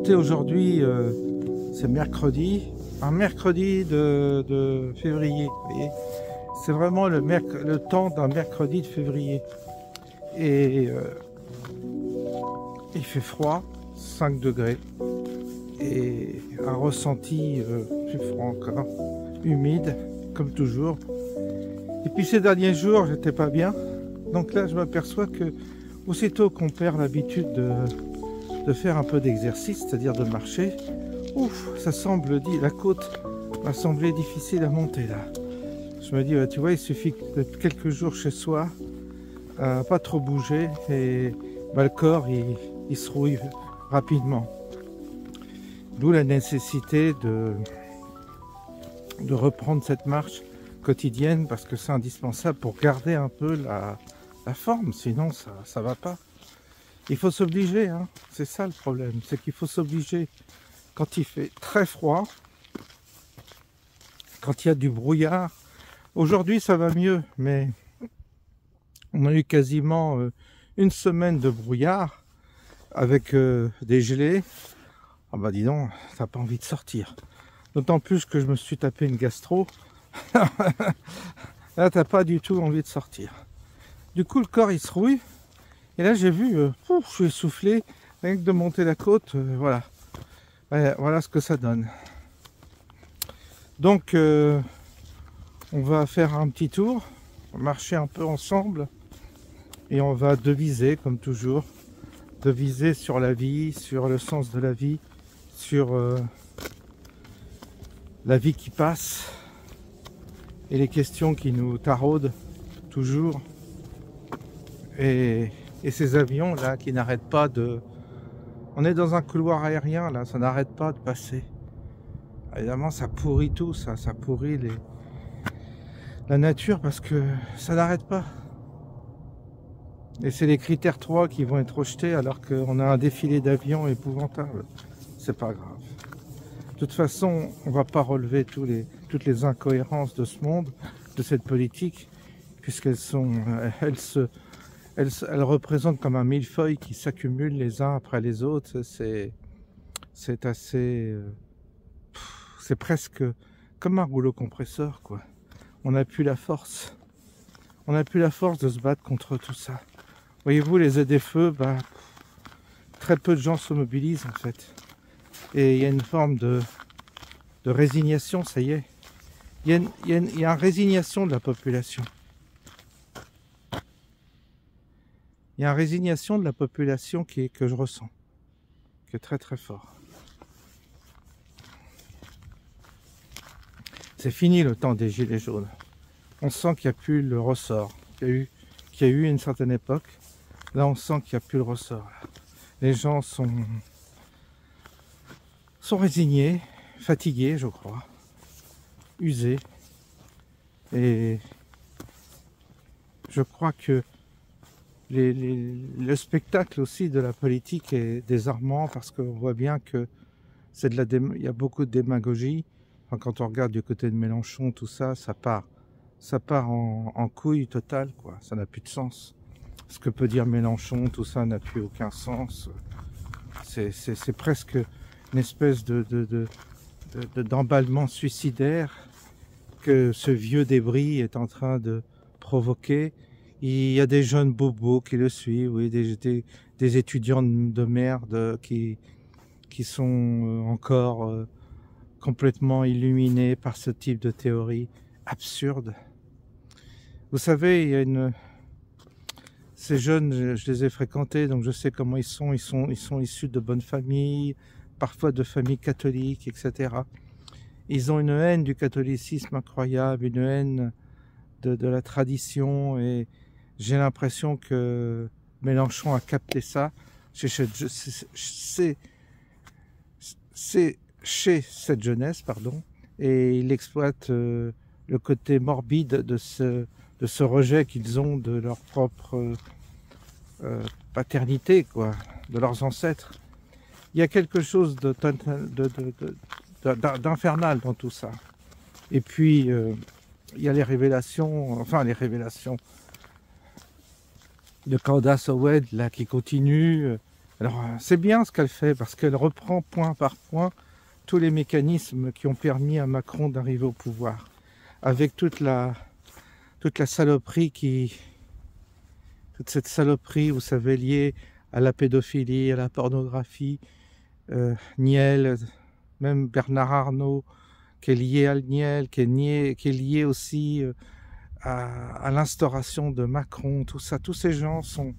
écoutez, aujourd'hui, c'est mercredi, un mercredi de février, vous voyez. C'est vraiment le temps d'un mercredi de février. Et il fait froid, 5 degrés. Et un ressenti plus froid encore, humide, comme toujours. Et puis ces derniers jours, j'étais pas bien. Donc là, je m'aperçois que aussitôt qu'on perd l'habitude de faire un peu d'exercice, c'est-à-dire de marcher, ouf, ça semble la côte m'a semblé difficile à monter là. Je me dis, tu vois, il suffit d'être quelques jours chez soi, pas trop bouger, et le corps il se rouille rapidement. D'où la nécessité de reprendre cette marche quotidienne, parce que c'est indispensable pour garder un peu la forme, sinon ça va pas. Il faut s'obliger, hein. C'est ça le problème, c'est qu'il faut s'obliger quand il fait très froid, quand il y a du brouillard. Aujourd'hui ça va mieux, mais on a eu quasiment une semaine de brouillard avec des gelées. Ah bah dis donc, t'as pas envie de sortir. D'autant plus que je me suis tapé une gastro. Là t'as pas du tout envie de sortir. Du coup le corps il se rouille. Et là j'ai vu, je suis essoufflé, rien que de monter la côte, voilà. Voilà ce que ça donne. Donc on va faire un petit tour, marcher un peu ensemble. Et on va deviser comme toujours. Deviser sur la vie, sur le sens de la vie, sur la vie qui passe. Et les questions qui nous taraudent toujours. Et ces avions là qui n'arrêtent pas de... On est dans un couloir aérien là, ça n'arrête pas de passer. Évidemment ça pourrit tout, ça pourrit la nature parce que ça n'arrête pas. Et c'est les critères 3 qui vont être rejetés alors qu'on a un défilé d'avions épouvantable. C'est pas grave. De toute façon, on va pas relever toutes les incohérences de ce monde, de cette politique, puisqu'elles elles représentent comme un millefeuille qui s'accumule les uns après les autres. C'est assez... c'est presque comme un rouleau compresseur, quoi. On n'a plus la force. On n'a plus la force de se battre contre tout ça. Voyez-vous, les ZFE, très peu de gens se mobilisent en fait. Et il y a une forme de résignation, ça y est. Il y a une résignation de la population. Il y a une résignation de la population que je ressens, qui est très très fort. C'est fini le temps des gilets jaunes. On sent qu'il n'y a plus le ressort qu'il y a eu à une certaine époque. Là, on sent qu'il n'y a plus le ressort. Les gens sont résignés, fatigués, je crois, usés. Et je crois que le spectacle aussi de la politique est désarmant parce qu'on voit bien que il y a beaucoup de démagogie. Enfin, quand on regarde du côté de Mélenchon, tout ça, ça part en couille totale, quoi. Ça n'a plus de sens. Ce que peut dire Mélenchon, tout ça n'a plus aucun sens. C'est presque une espèce d'emballement suicidaire que ce vieux débris est en train de provoquer. Il y a des jeunes bobos qui le suivent, oui, des étudiants de merde qui sont encore complètement illuminés par ce type de théorie absurde. Vous savez, il y a ces jeunes, je les ai fréquentés, donc je sais comment ils sont. Ils sont issus de bonnes familles, parfois de familles catholiques, etc. Ils ont une haine du catholicisme incroyable, une haine de la tradition, et j'ai l'impression que Mélenchon a capté ça. C'est chez cette jeunesse, pardon, et il exploite le côté morbide de ce rejet qu'ils ont de leur propre paternité, quoi, de leurs ancêtres. Il y a quelque chose d'infernal dans tout ça. Et puis, il y a les révélations de Candace Owens là, qui continuent, Alors, c'est bien ce qu'elle fait, parce qu'elle reprend point par point tous les mécanismes qui ont permis à Macron d'arriver au pouvoir, avec toute la saloperie toute cette saloperie, vous savez, liée à la pédophilie, à la pornographie, Niel, même Bernard Arnault, qui est lié à Niel, qui est lié aussi à l'instauration de Macron, tout ça. Tous ces gens sont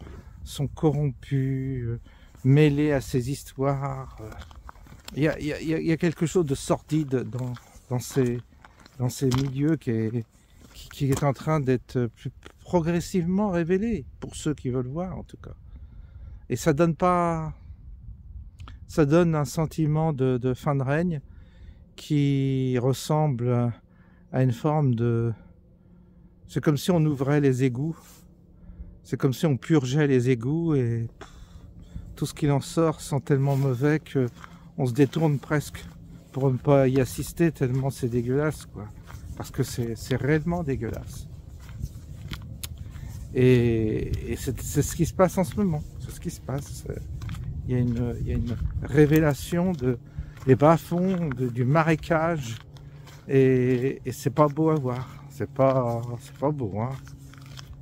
corrompus, mêlés à ces histoires. Il y a quelque chose de sordide dans ces milieux qui est en train d'être progressivement révélé, pour ceux qui veulent voir en tout cas. Et ça donne un sentiment de fin de règne qui ressemble à une forme de... C'est comme si on ouvrait les égouts, c'est comme si on purgeait les égouts et tout ce qu'il en sort sent tellement mauvais que on se détourne presque pour ne pas y assister tellement c'est dégueulasse, quoi. Parce que c'est réellement dégueulasse. Et c'est ce qui se passe en ce moment. C'est ce qui se passe. Il y a une révélation des bas-fonds, du marécage. Et c'est pas beau à voir. C'est pas beau, hein.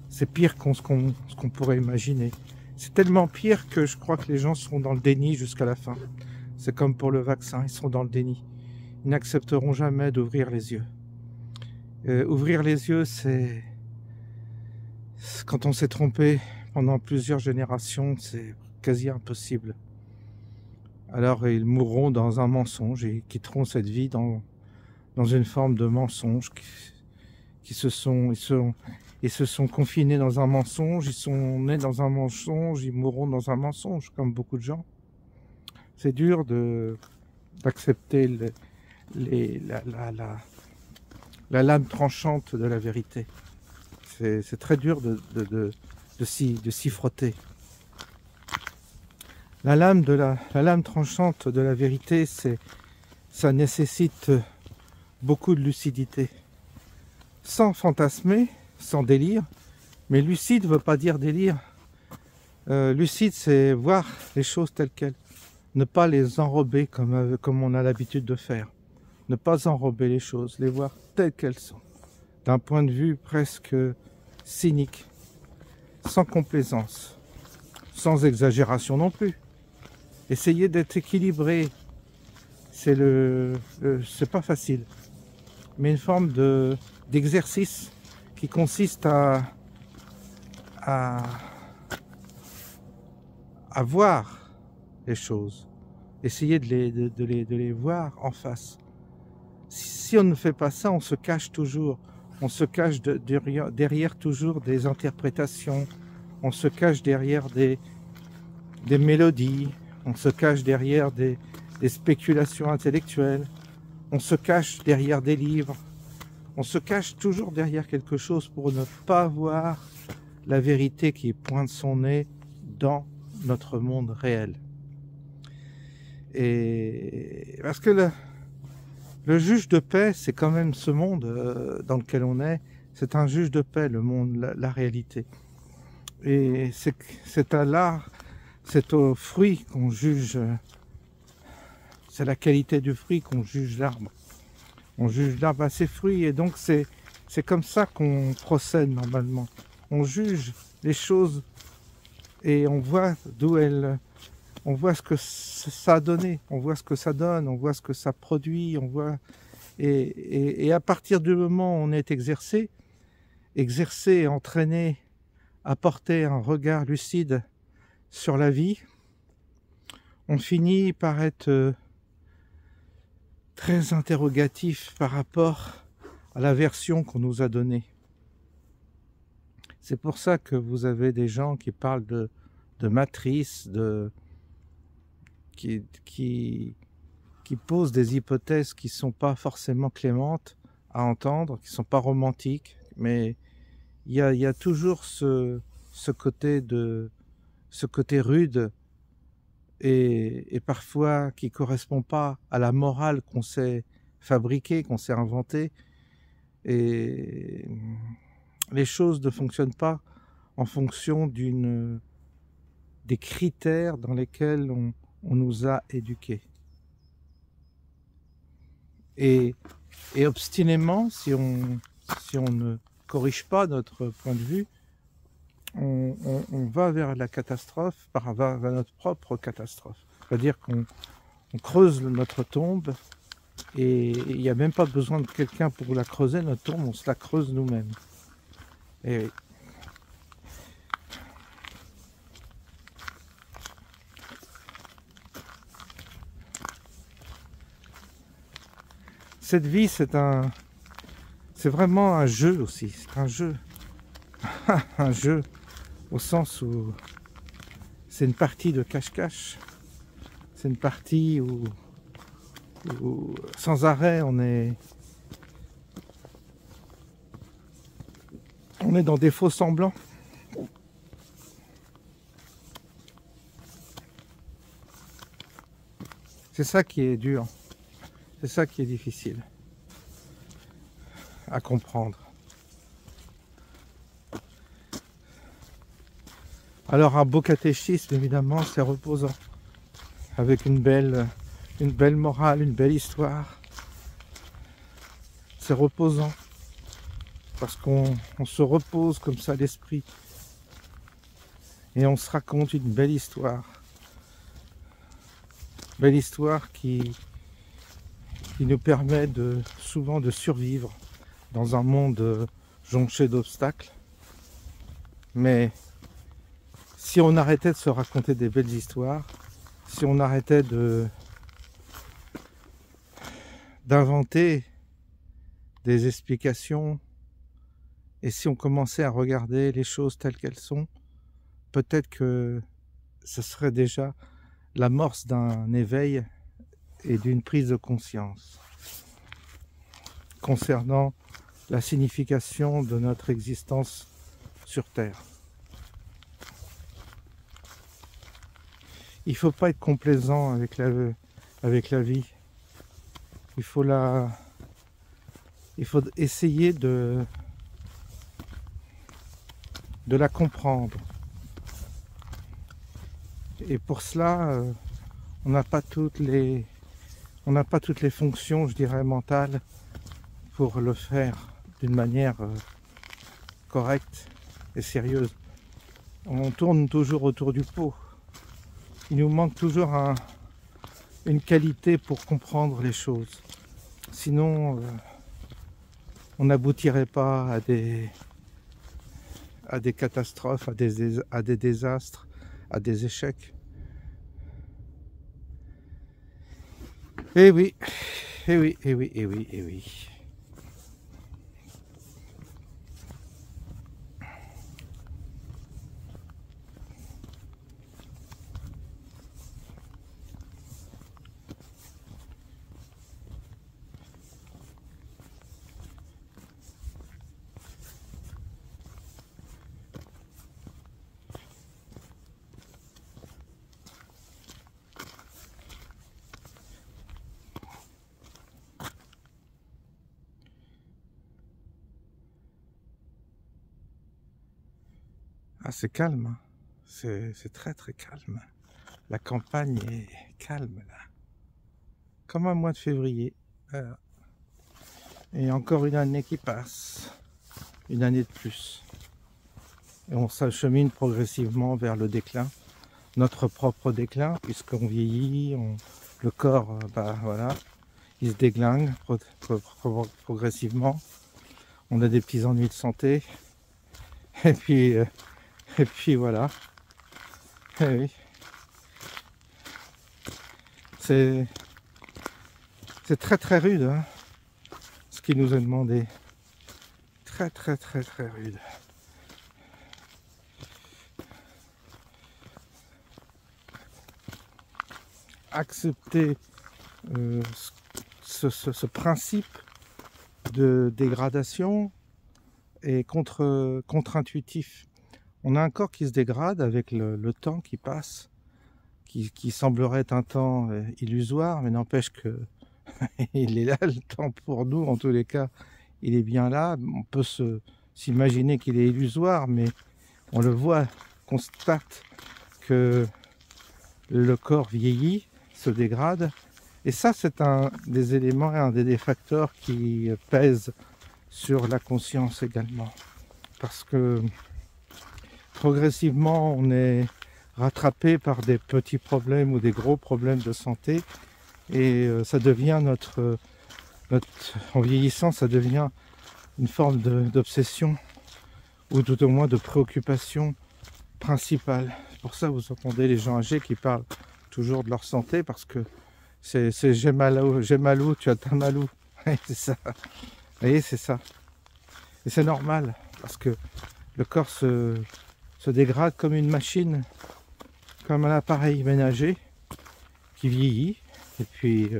C'est pire ce qu'on pourrait imaginer. C'est tellement pire que je crois que les gens seront dans le déni jusqu'à la fin. C'est comme pour le vaccin, ils seront dans le déni. Ils n'accepteront jamais d'ouvrir les yeux. Ouvrir les yeux, c'est quand on s'est trompé pendant plusieurs générations, c'est quasi impossible. Alors ils mourront dans un mensonge et quitteront cette vie dans une forme de mensonge. Ils se sont confinés dans un mensonge, ils sont nés dans un mensonge, ils mourront dans un mensonge, comme beaucoup de gens. C'est dur d'accepter la lame tranchante de la vérité. C'est très dur de s'y frotter. La lame tranchante de la vérité, ça nécessite beaucoup de lucidité. Sans fantasmer, sans délire, mais lucide ne veut pas dire délire. Lucide, c'est voir les choses telles quelles. Ne pas les enrober comme on a l'habitude de faire. Ne pas enrober les choses, les voir telles qu'elles sont. D'un point de vue presque cynique, sans complaisance, sans exagération non plus. Essayer d'être équilibré, c'est pas facile, mais une forme d'exercice qui consiste à voir les choses, essayer de les voir en face. Si on ne fait pas ça, on se cache toujours. On se cache derrière toujours des interprétations, on se cache derrière des mélodies, on se cache derrière des spéculations intellectuelles, on se cache derrière des livres, on se cache toujours derrière quelque chose pour ne pas voir la vérité qui pointe son nez dans notre monde réel. Et parce que le juge de paix, c'est quand même ce monde dans lequel on est. C'est un juge de paix, le monde, la réalité. Et c'est à l'art, c'est au fruit qu'on juge. C'est la qualité du fruit qu'on juge l'arbre. On juge l'arbre à ses fruits, et donc c'est comme ça qu'on procède normalement. On juge les choses et on voit on voit ce que ça a donné, on voit ce que ça donne, on voit ce que ça produit, on voit et à partir du moment où on est exercé, entraîné à porter un regard lucide sur la vie, on finit par être très interrogatif par rapport à la version qu'on nous a donnée. C'est pour ça que vous avez des gens qui parlent de matrice, qui posent des hypothèses qui ne sont pas forcément clémentes à entendre, qui ne sont pas romantiques, mais il y a toujours ce côté rude et parfois qui ne correspond pas à la morale qu'on s'est fabriquée, qu'on s'est inventée. Et les choses ne fonctionnent pas en fonction d'une des critères dans lesquels on nous a éduqués. Et obstinément, si on ne corrige pas notre point de vue, on va vers la catastrophe, vers notre propre catastrophe. C'est-à-dire qu'on creuse notre tombe et il n'y a même pas besoin de quelqu'un pour la creuser, notre tombe, on se la creuse nous-mêmes. Et cette vie, c'est vraiment un jeu aussi, c'est un jeu. Un jeu au sens où c'est une partie de cache-cache. C'est une partie où sans arrêt on est dans des faux semblants. C'est ça qui est dur. C'est ça qui est difficile à comprendre. Alors un beau catéchisme, évidemment, c'est reposant. Avec une belle morale, une belle histoire. C'est reposant. Parce qu'on se repose comme ça l'esprit. Et on se raconte une belle histoire. Belle histoire qui nous permet souvent de survivre dans un monde jonché d'obstacles. Mais si on arrêtait de se raconter des belles histoires, si on arrêtait d'inventer des explications, et si on commençait à regarder les choses telles qu'elles sont, peut-être que ce serait déjà l'amorce d'un éveil et d'une prise de conscience concernant la signification de notre existence sur Terre. Il ne faut pas être complaisant avec la vie. Il faut essayer de la comprendre. Et pour cela, on n'a pas toutes les fonctions, je dirais, mentales pour le faire d'une manière correcte et sérieuse. On tourne toujours autour du pot. Il nous manque toujours une qualité pour comprendre les choses. Sinon, on n'aboutirait pas à des catastrophes, à des désastres, à des échecs. Eh oui, eh oui, eh oui, eh oui, eh oui. Ah, c'est calme, hein. C'est très très calme. La campagne est calme là. Comme un mois de février. Voilà. Et encore une année qui passe. Une année de plus. Et on s'achemine progressivement vers le déclin. Notre propre déclin, puisqu'on vieillit, le corps, voilà, il se déglingue progressivement. On a des petits ennuis de santé. Et puis voilà. Et oui. C'est très très rude, hein, ce qui nous est demandé. Très très très très rude. Accepter ce principe de dégradation est contre-intuitif. On a un corps qui se dégrade avec le temps qui passe, qui semblerait un temps illusoire, mais n'empêche que il est là, le temps pour nous, en tous les cas, il est bien là. On peut s'imaginer qu'il est illusoire, mais on le voit, constate que le corps vieillit, se dégrade, et ça c'est un des éléments, un des facteurs qui pèsent sur la conscience également, parce que progressivement on est rattrapé par des petits problèmes ou des gros problèmes de santé, et ça devient en vieillissant, ça devient une forme d'obsession, ou tout au moins de préoccupation principale. C'est pour ça que vous entendez les gens âgés qui parlent toujours de leur santé, parce que c'est j'ai mal où, tu as ta mal où. C'est ça. Vous voyez, c'est ça. Et c'est normal, parce que le corps se dégrade comme une machine, comme un appareil ménager qui vieillit. Et puis,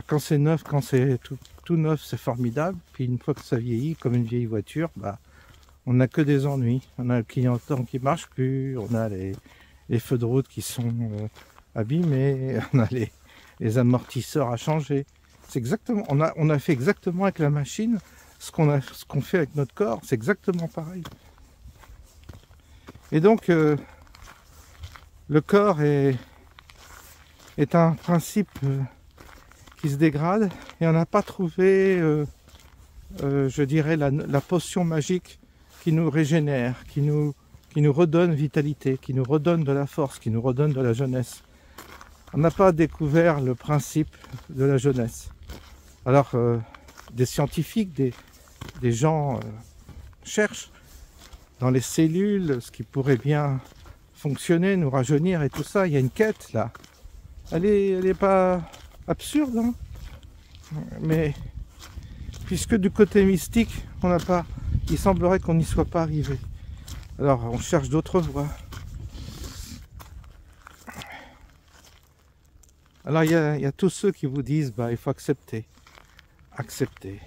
quand c'est neuf, quand c'est tout neuf, c'est formidable. Puis une fois que ça vieillit, comme une vieille voiture, on n'a que des ennuis. On a le clignotant qui marche plus, on a les feux de route qui sont abîmés, on a les amortisseurs à changer. C'est exactement, on a fait exactement avec la machine ce qu'on fait avec notre corps, c'est exactement pareil. Et donc, le corps est un principe qui se dégrade, et on n'a pas trouvé, je dirais, la potion magique qui nous régénère, qui nous redonne vitalité, qui nous redonne de la force, qui nous redonne de la jeunesse. On n'a pas découvert le principe de la jeunesse. Alors, des scientifiques, des gens cherchent dans les cellules ce qui pourrait bien fonctionner, nous rajeunir et tout ça. Il y a une quête là. Elle est pas absurde, hein, mais puisque du côté mystique, il semblerait qu'on n'y soit pas arrivé. Alors, on cherche d'autres voies. Alors, il y a tous ceux qui vous disent, il faut accepter. Accepter.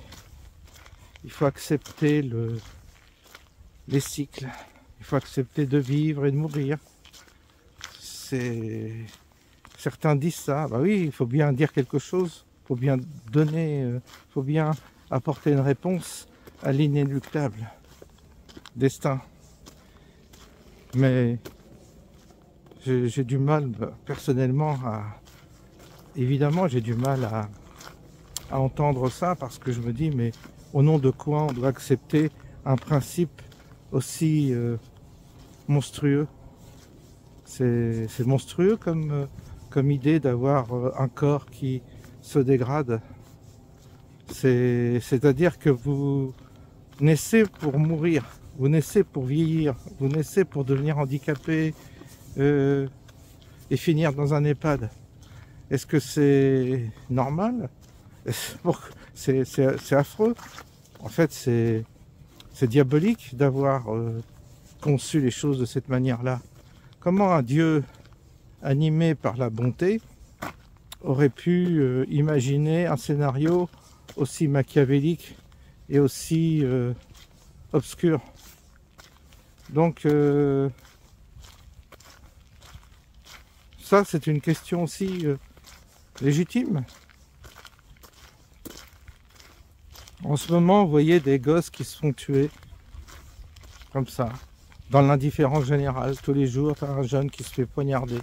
Il faut accepter les cycles. Il faut accepter de vivre et de mourir. Certains disent ça. Oui, il faut bien dire quelque chose. Il faut bien donner, il faut bien apporter une réponse à l'inéluctable destin. Mais j'ai du mal, personnellement, évidemment, j'ai du mal à entendre ça, parce que je me dis, mais au nom de quoi on doit accepter un principe aussi monstrueux? C'est monstrueux comme idée d'avoir un corps qui se dégrade. C'est-à-dire que vous naissez pour mourir, vous naissez pour vieillir, vous naissez pour devenir handicapé et finir dans un EHPAD. Est-ce que c'est normal? C'est affreux. En fait, c'est diabolique d'avoir conçu les choses de cette manière-là. Comment un Dieu animé par la bonté aurait pu imaginer un scénario aussi machiavélique et aussi obscur? Donc, ça, c'est une question aussi légitime. En ce moment, vous voyez des gosses qui se font tuer comme ça, dans l'indifférence générale. Tous les jours, tu as un jeune qui se fait poignarder.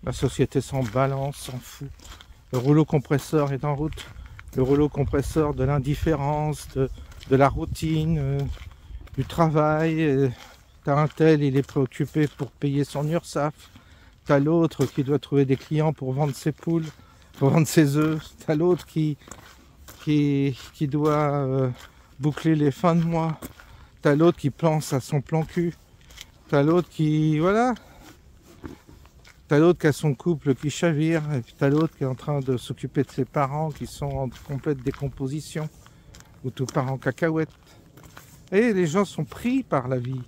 La société s'en balance, s'en fout. Le rouleau compresseur est en route. Le rouleau compresseur de l'indifférence, de la routine, du travail. Tu as un tel, il est préoccupé pour payer son URSSAF. Tu as l'autre qui doit trouver des clients pour vendre ses poules, pour vendre ses œufs. Tu as l'autre qui doit boucler les fins de mois. T'as l'autre qui pense à son plan cul. T'as l'autre qui... Voilà. T'as l'autre qui a son couple qui chavire. Et puis t'as l'autre qui est en train de s'occuper de ses parents qui sont en complète décomposition. Ou tout part en cacahuète. Et les gens sont pris par la vie.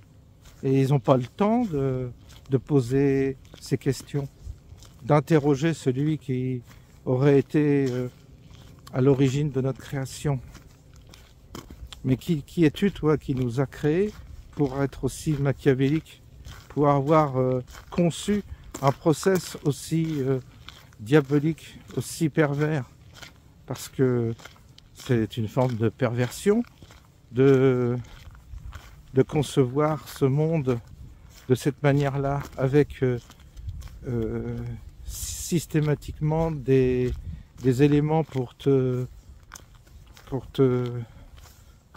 Et ils n'ont pas le temps de poser ces questions. D'interroger celui qui aurait été... à l'origine de notre création. Mais qui es-tu, toi, qui nous a créés pour être aussi machiavélique, pour avoir conçu un process aussi diabolique, aussi pervers? Parce que c'est une forme de perversion de concevoir ce monde de cette manière-là, avec systématiquement des éléments pour te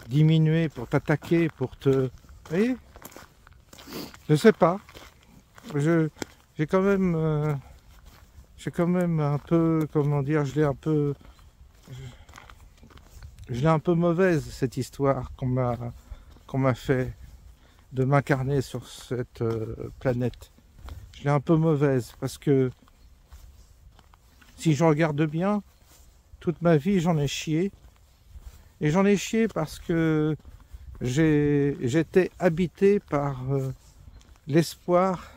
diminuer, pour t'attaquer, pour te... Vous voyez? Je sais pas. J'ai quand même... j'ai quand même un peu... Comment dire? Je l'ai un peu mauvaise, cette histoire qu'on m'a fait de m'incarner sur cette planète. Je l'ai un peu mauvaise parce que si je regarde bien, toute ma vie j'en ai chié. Et j'en ai chié parce que j'étais habité par l'espoir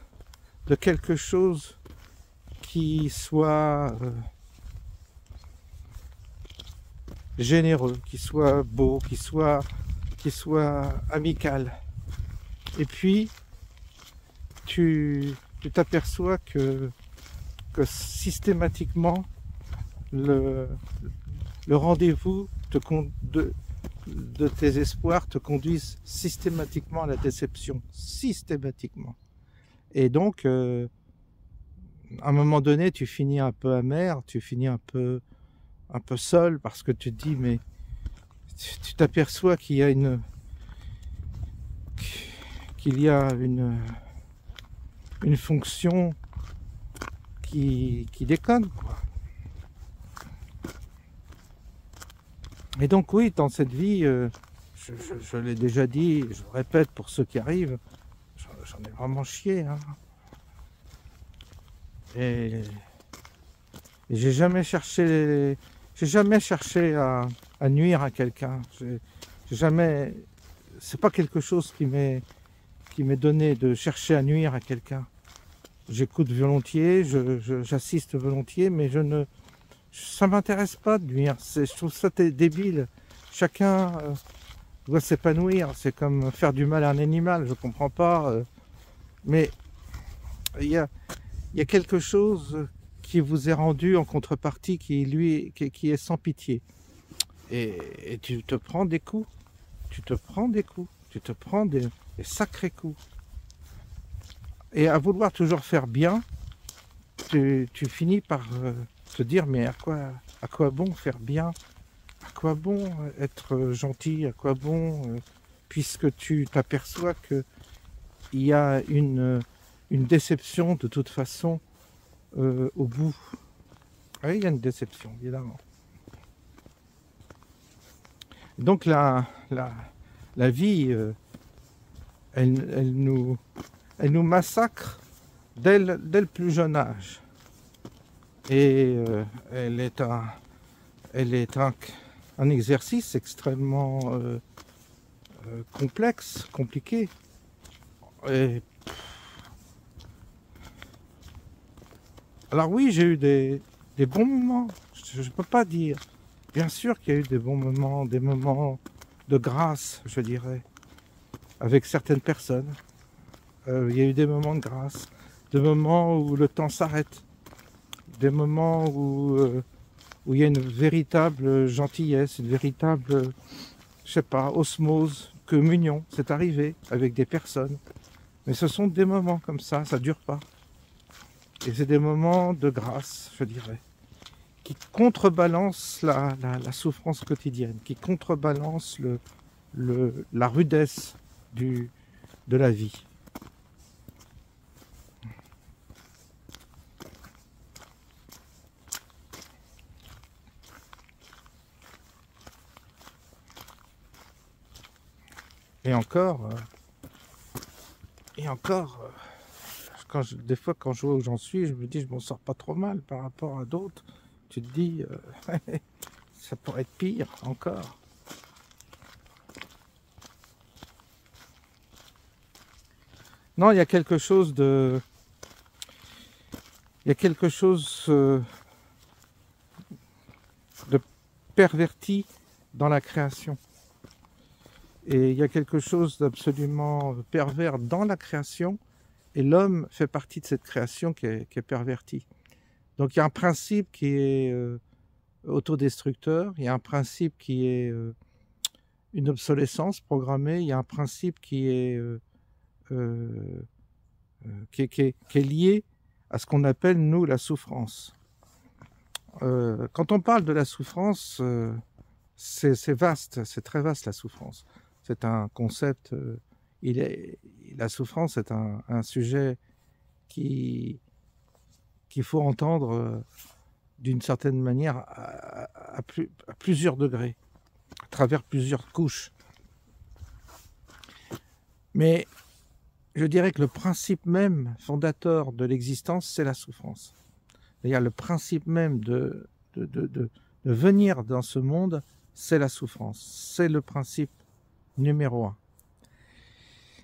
de quelque chose qui soit généreux, qui soit beau, qui soit amical. Et puis, tu t'aperçois que systématiquement, le rendez-vous de tes espoirs te conduisent systématiquement à la déception. Systématiquement. Et donc, à un moment donné, tu finis un peu amer, tu finis un peu seul, parce que tu te dis, mais tu t'aperçois qu'il y a une fonction qui déconne, quoi. Et donc oui, dans cette vie, je l'ai déjà dit, je le répète pour ceux qui arrivent, j'en ai vraiment chié, hein. Et j'ai jamais cherché à nuire à quelqu'un. J'ai jamais, c'est pas quelque chose qui m'est donné de chercher à nuire à quelqu'un. J'écoute volontiers, j'assiste volontiers, mais ça m'intéresse pas de nuire. Je trouve ça débile. Chacun doit s'épanouir. C'est comme faire du mal à un animal. Je comprends pas. Mais il y a quelque chose qui vous est rendu en contrepartie, qui est sans pitié. Et tu te prends des coups. Tu te prends des sacrés coups. Et à vouloir toujours faire bien, tu finis par te dire, mais à quoi bon faire bien? À quoi bon être gentil? À quoi bon, puisque tu t'aperçois qu'il y a une déception de toute façon au bout. Oui, il y a une déception, évidemment. Donc la vie, elle nous massacre dès le plus jeune âge. Et elle est un exercice extrêmement complexe, compliqué. Et alors oui, j'ai eu des bons moments, je ne peux pas dire. Bien sûr qu'il y a eu des bons moments, des moments de grâce, je dirais, avec certaines personnes. Il y a eu des moments de grâce, des moments où le temps s'arrête, des moments où il y a une véritable gentillesse, une véritable, je sais pas, osmose, communion. C'est arrivé avec des personnes. Mais ce sont des moments comme ça dure pas. Et c'est des moments de grâce, je dirais, qui contrebalancent la souffrance quotidienne, qui contrebalancent la rudesse de la vie. Et encore, des fois quand je vois où j'en suis, je me dis je m'en sors pas trop mal par rapport à d'autres. Tu te dis, ça pourrait être pire encore. Non, il y a quelque chose de perverti dans la création. Et il y a quelque chose d'absolument pervers dans la création, et l'homme fait partie de cette création qui est pervertie. Donc il y a un principe qui est autodestructeur, il y a un principe qui est une obsolescence programmée, il y a un principe qui est qui est lié à ce qu'on appelle, nous, la souffrance. Quand on parle de la souffrance, c'est vaste, c'est très vaste la souffrance. C'est un concept, la souffrance est un sujet qu'il faut entendre d'une certaine manière à plusieurs degrés, à travers plusieurs couches. Mais je dirais que le principe même fondateur de l'existence, c'est la souffrance. C'est-à-dire le principe même de venir dans ce monde, c'est la souffrance. C'est le principe numéro un.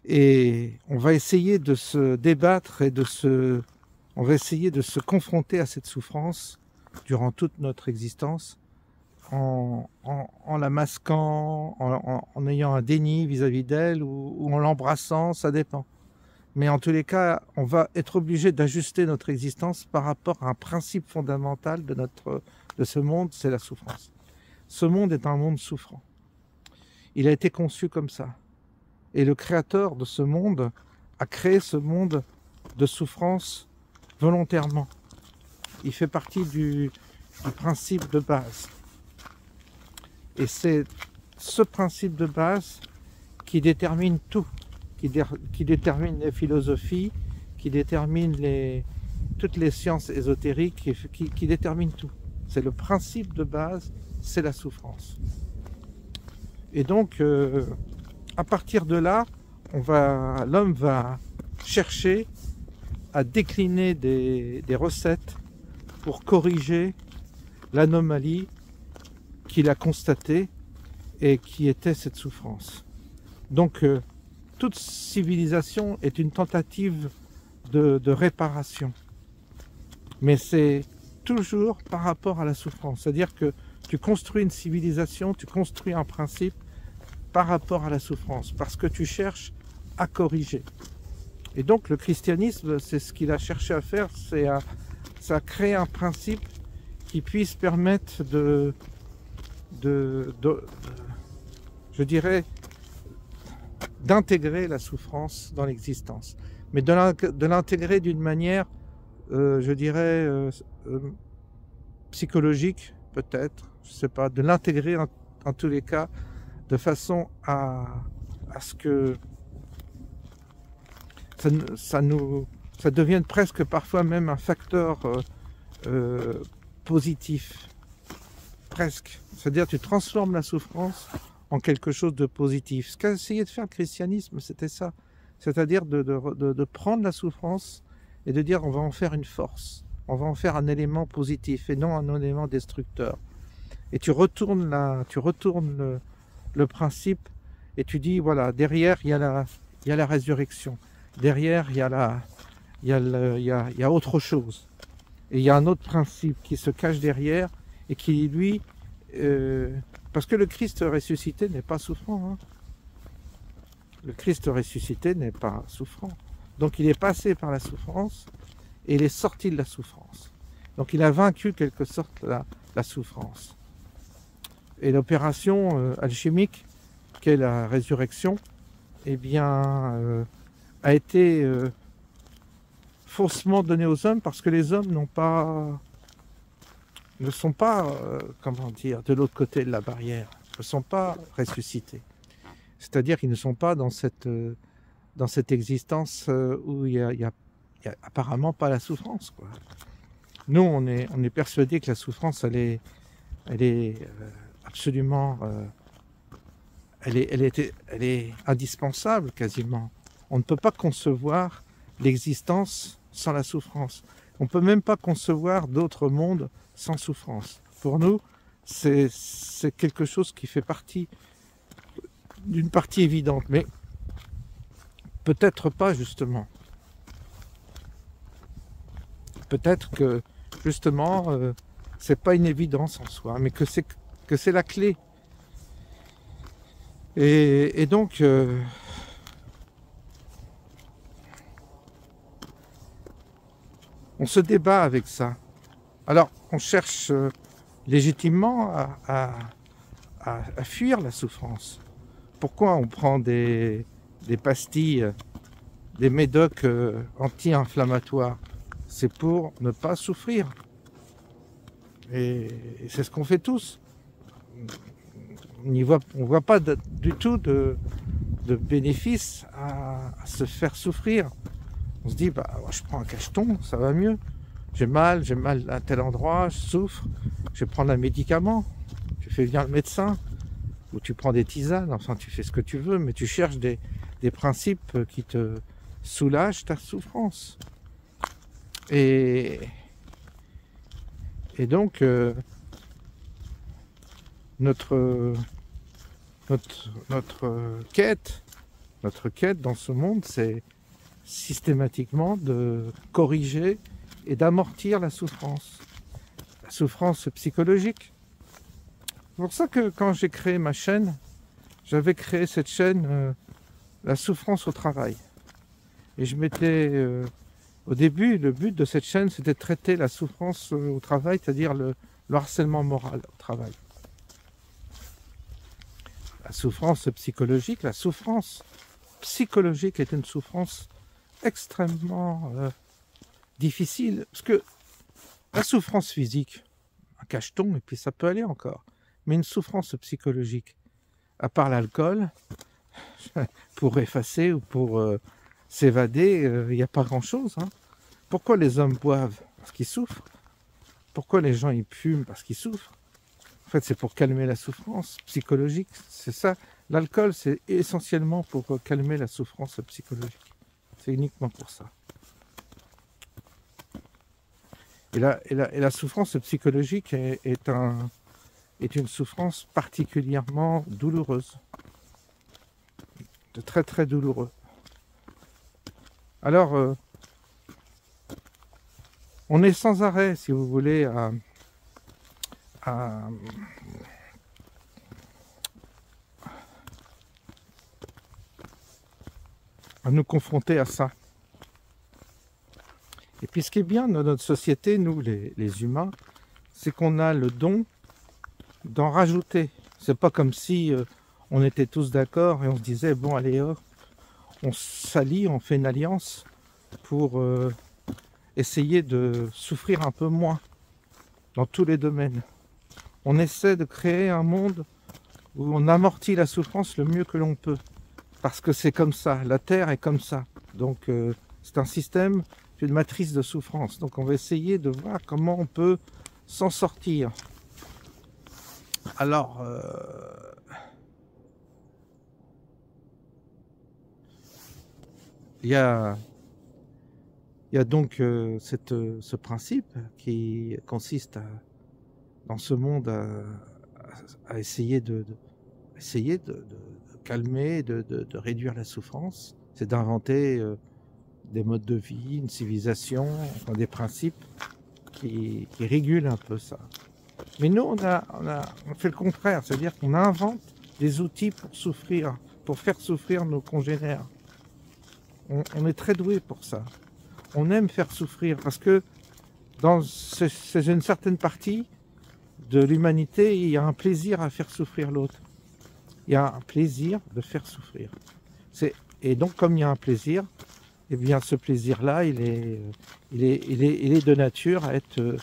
Et on va essayer de se débattre et on va essayer de se confronter à cette souffrance durant toute notre existence en la masquant, en ayant un déni vis-à-vis d'elle ou en l'embrassant, ça dépend. Mais en tous les cas, on va être obligé d'ajuster notre existence par rapport à un principe fondamental de ce monde, c'est la souffrance. Ce monde est un monde souffrant. Il a été conçu comme ça. Et le créateur de ce monde a créé ce monde de souffrance volontairement. Il fait partie du principe de base. Et c'est ce principe de base qui détermine tout. Qui détermine les philosophies, qui détermine toutes les sciences ésotériques, qui détermine tout. C'est le principe de base, c'est la souffrance. Et donc, à partir de là, l'homme va chercher à décliner des recettes pour corriger l'anomalie qu'il a constatée et qui était cette souffrance. Donc, toute civilisation est une tentative de réparation. Mais c'est toujours par rapport à la souffrance. C'est-à-dire que tu construis une civilisation, tu construis un principe par rapport à la souffrance, parce que tu cherches à corriger. Et donc le christianisme, c'est ce qu'il a cherché à faire, c'est à créer un principe qui puisse permettre je dirais, d'intégrer la souffrance dans l'existence, mais de l'intégrer d'une manière, je dirais, psychologique peut-être, je sais pas, de l'intégrer en tous les cas, de façon à ce que ça devienne presque parfois même un facteur positif, presque. C'est-à-dire tu transformes la souffrance en quelque chose de positif. Ce qu'a essayé de faire le christianisme, c'était ça. C'est-à-dire de prendre la souffrance et de dire on va en faire une force, on va en faire un élément positif et non un élément destructeur. Et tu retournes le principe et tu dis voilà, derrière il y a la résurrection, derrière il y a autre chose. Et il y a un autre principe qui se cache derrière et qui lui... parce que le Christ ressuscité n'est pas souffrant. Hein. Le Christ ressuscité n'est pas souffrant. Donc il est passé par la souffrance et il est sorti de la souffrance. Donc il a vaincu quelque sorte la souffrance. Et l'opération alchimique, qu'est la résurrection, eh bien, a été faussement donnée aux hommes parce que les hommes ne sont pas, comment dire, de l'autre côté de la barrière, ne sont pas ressuscités. C'est-à-dire qu'ils ne sont pas dans cette existence où il y a apparemment pas la souffrance, quoi. Nous, on est persuadés que la souffrance, elle est absolument, elle est indispensable quasiment. On ne peut pas concevoir l'existence sans la souffrance. On ne peut même pas concevoir d'autres mondes sans souffrance. Pour nous, c'est quelque chose qui fait partie d'une partie évidente, mais peut-être pas justement. Peut-être que justement, c'est pas une évidence en soi, mais que c'est la clé. Et donc, on se débat avec ça. Alors, on cherche légitimement à fuir la souffrance. Pourquoi on prend des pastilles des médocs anti-inflammatoires. C'est pour ne pas souffrir. Et c'est ce qu'on fait tous. On ne voit pas du tout de bénéfice à se faire souffrir. On se dit, bah, je prends un cacheton, ça va mieux. J'ai mal à tel endroit, je souffre, je vais prendre un médicament. Tu fais venir le médecin, ou tu prends des tisanes, enfin tu fais ce que tu veux, mais tu cherches des principes qui te soulagent ta souffrance. Et donc, notre quête dans ce monde, c'est systématiquement de corriger et d'amortir la souffrance psychologique. C'est pour ça que quand j'ai créé ma chaîne, j'avais créé cette chaîne La souffrance au travail. Et je m'étais, au début, le but de cette chaîne, c'était de traiter la souffrance au travail, c'est-à-dire le harcèlement moral au travail. La souffrance psychologique est une souffrance extrêmement difficile, parce que la souffrance physique, un cacheton, et puis ça peut aller encore, mais une souffrance psychologique, à part l'alcool, pour effacer ou pour s'évader, il n'y a pas grand-chose. Hein. Pourquoi les hommes boivent? Parce qu'ils souffrent. Pourquoi les gens ils fument? Parce qu'ils souffrent. En fait, c'est pour calmer la souffrance psychologique. C'est ça. L'alcool, c'est essentiellement pour calmer la souffrance psychologique. C'est uniquement pour ça. Et la souffrance psychologique est une souffrance particulièrement douloureuse. De très très douloureux. Alors, on est sans arrêt, si vous voulez, à nous confronter à ça. Et puis ce qui est bien dans notre société, nous les humains, c'est qu'on a le don d'en rajouter. C'est pas comme si on était tous d'accord et on se disait, bon allez hop, on s'allie, on fait une alliance pour essayer de souffrir un peu moins dans tous les domaines. On essaie de créer un monde où on amortit la souffrance le mieux que l'on peut. Parce que c'est comme ça, la Terre est comme ça. Donc c'est un système, une matrice de souffrance. Donc on va essayer de voir comment on peut s'en sortir. Alors, il y a donc ce principe qui consiste dans ce monde à essayer de calmer, de réduire la souffrance. C'est d'inventer des modes de vie, une civilisation, enfin, des principes qui régulent un peu ça. Mais nous, on fait le contraire, c'est-à-dire qu'on invente des outils pour souffrir, pour faire souffrir nos congénères. On est très doué pour ça. On aime faire souffrir parce que dans une certaine partie de l'humanité, il y a un plaisir à faire souffrir l'autre. Il y a un plaisir de faire souffrir. Et donc, comme il y a un plaisir, eh bien, ce plaisir-là, il est de nature à être...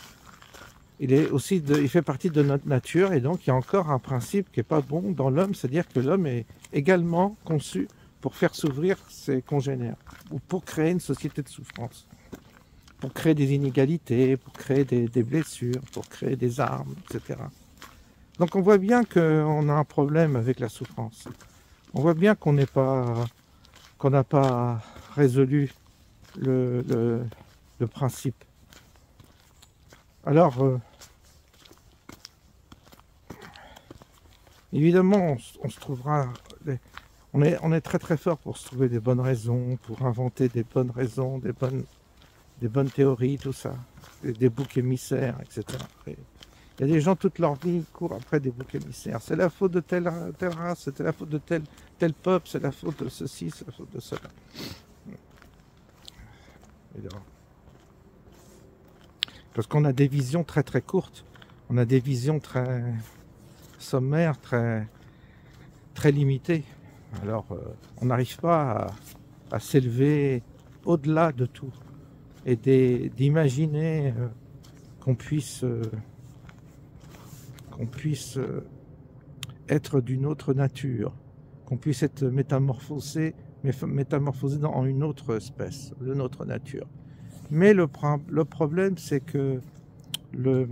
il fait partie de notre nature, et donc il y a encore un principe qui n'est pas bon dans l'homme, c'est-à-dire que l'homme est également conçu pour faire souffrir ses congénères, ou pour créer une société de souffrance, pour créer des inégalités, pour créer des blessures, pour créer des armes, etc. Donc on voit bien qu'on a un problème avec la souffrance. On voit bien qu'on n'a pas résolu le principe. Alors, évidemment, on se trouvera... On est très très fort pour se trouver des bonnes raisons, pour inventer des bonnes raisons, des bonnes théories, tout ça. Des boucs émissaires, etc. Il y a des gens, toute leur vie, qui courent après des boucs émissaires. C'est la faute de telle race, c'est la faute de tel peuple, c'est la faute de ceci, c'est la faute de cela. Évidemment. Parce qu'on a des visions très très courtes. On a des visions très sommaires, très limitées. Alors, on n'arrive pas à s'élever au-delà de tout et d'imaginer qu'on puisse être d'une autre nature, qu'on puisse être métamorphosé en une autre espèce, d'une autre nature. Mais le problème, c'est que le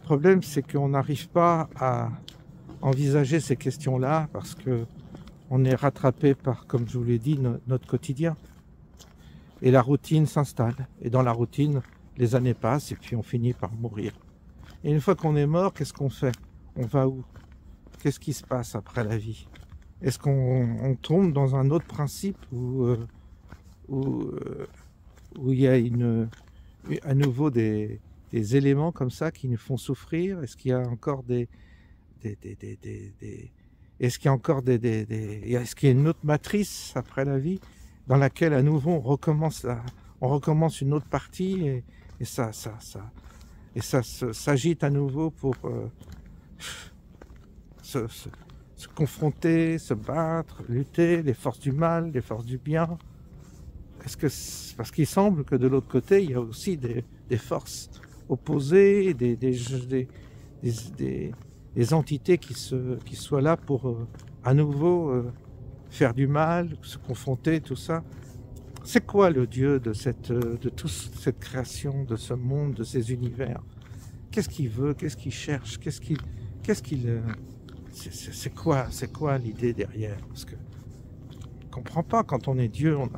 problème, c'est qu'on n'arrive pas à envisager ces questions-là parce que on est rattrapé par, comme je vous l'ai dit, notre quotidien. Et la routine s'installe. Et dans la routine, les années passent et puis on finit par mourir. Et une fois qu'on est mort, qu'est-ce qu'on fait? On va où? Qu'est-ce qui se passe après la vie? Est-ce qu'on tombe dans un autre principe où il y a à nouveau des éléments comme ça qui nous font souffrir? Est-ce qu'il y a encore est-ce qu'il y a encore est-ce qu'il y a une autre matrice après la vie dans laquelle à nouveau on recommence une autre partie et ça s'agite à nouveau pour se confronter, se battre, lutter, les forces du mal, les forces du bien. Parce qu'il semble que de l'autre côté, il y a aussi des forces opposées, des entités qui soient là pour à nouveau faire du mal, se confronter, tout ça. C'est quoi le Dieu de toute cette création, de ce monde, de ces univers? Qu'est-ce qu'il veut? Qu'est-ce qu'il cherche? C'est quoi l'idée derrière? Parce que on comprend pas, quand on est Dieu, on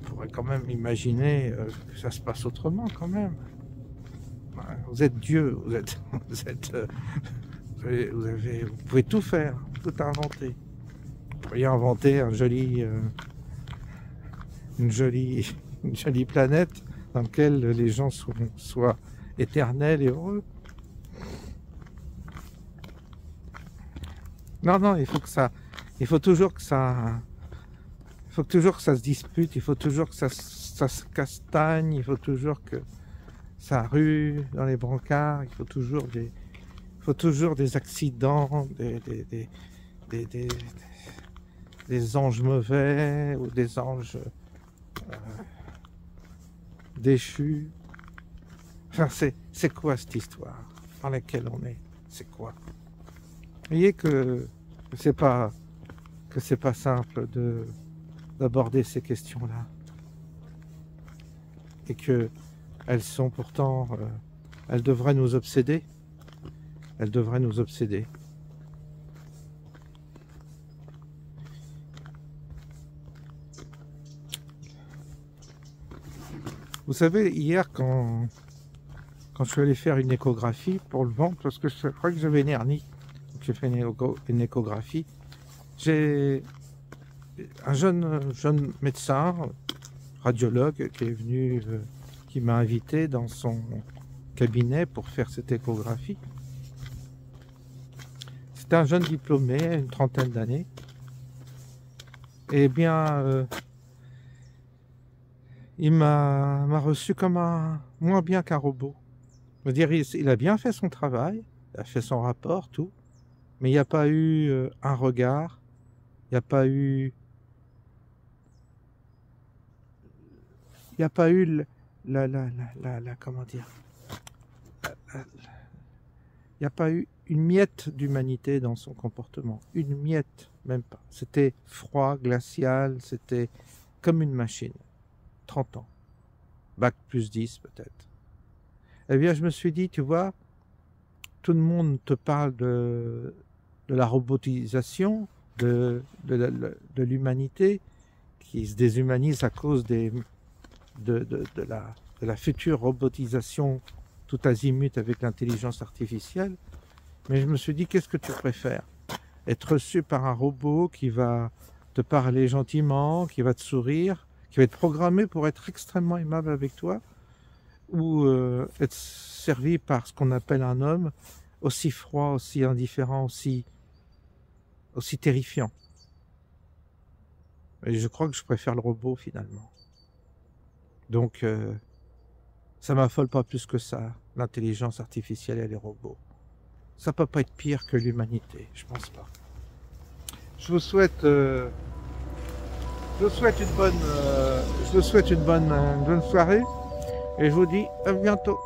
pourrait quand même imaginer que ça se passe autrement quand même. Vous êtes Dieu, vous pouvez tout faire, tout inventer. Vous pourriez inventer une jolie planète dans laquelle les gens soient éternels et heureux. Non, il faut toujours que ça se dispute, il faut toujours que ça se castagne, il faut toujours que ça rue dans les brancards, il faut toujours des accidents, des anges mauvais ou des anges déchus. Enfin, c'est quoi cette histoire dans laquelle on est? C'est quoi? Vous voyez que c'est pas simple d'aborder ces questions-là, et que elles sont pourtant, elles devraient nous obséder. Elles devraient nous obséder. Vous savez, hier, quand je suis allé faire une échographie pour le ventre, parce que je crois que j'avais une hernie, donc j'ai fait une échographie, j'ai un jeune médecin, radiologue, qui est venu, qui m'a invité dans son cabinet pour faire cette échographie. C'était un jeune diplômé, une trentaine d'années. Eh bien, il m'a reçu comme moins bien qu'un robot. Je veux dire, il a bien fait son travail, il a fait son rapport, tout, mais il n'y a pas eu un regard, il n'y a pas eu comment dire, il n'y a pas eu une miette d'humanité dans son comportement, une miette, même pas. C'était froid, glacial, c'était comme une machine. 30 ans, bac plus 10 peut-être. Eh bien, je me suis dit, tu vois, tout le monde te parle de la robotisation, de l'humanité qui se déshumanise à cause de la future robotisation tout azimut avec l'intelligence artificielle. Mais je me suis dit, qu'est-ce que tu préfères? Être reçu par un robot qui va te parler gentiment, qui va te sourire, qui va être programmé pour être extrêmement aimable avec toi, ou être servi par ce qu'on appelle un homme aussi froid, aussi indifférent, aussi terrifiant. Et je crois que je préfère le robot finalement. Donc ça m'affole pas plus que ça, l'intelligence artificielle et les robots. Ça peut pas être pire que l'humanité, je pense pas. Je vous souhaite, une bonne soirée et je vous dis à bientôt.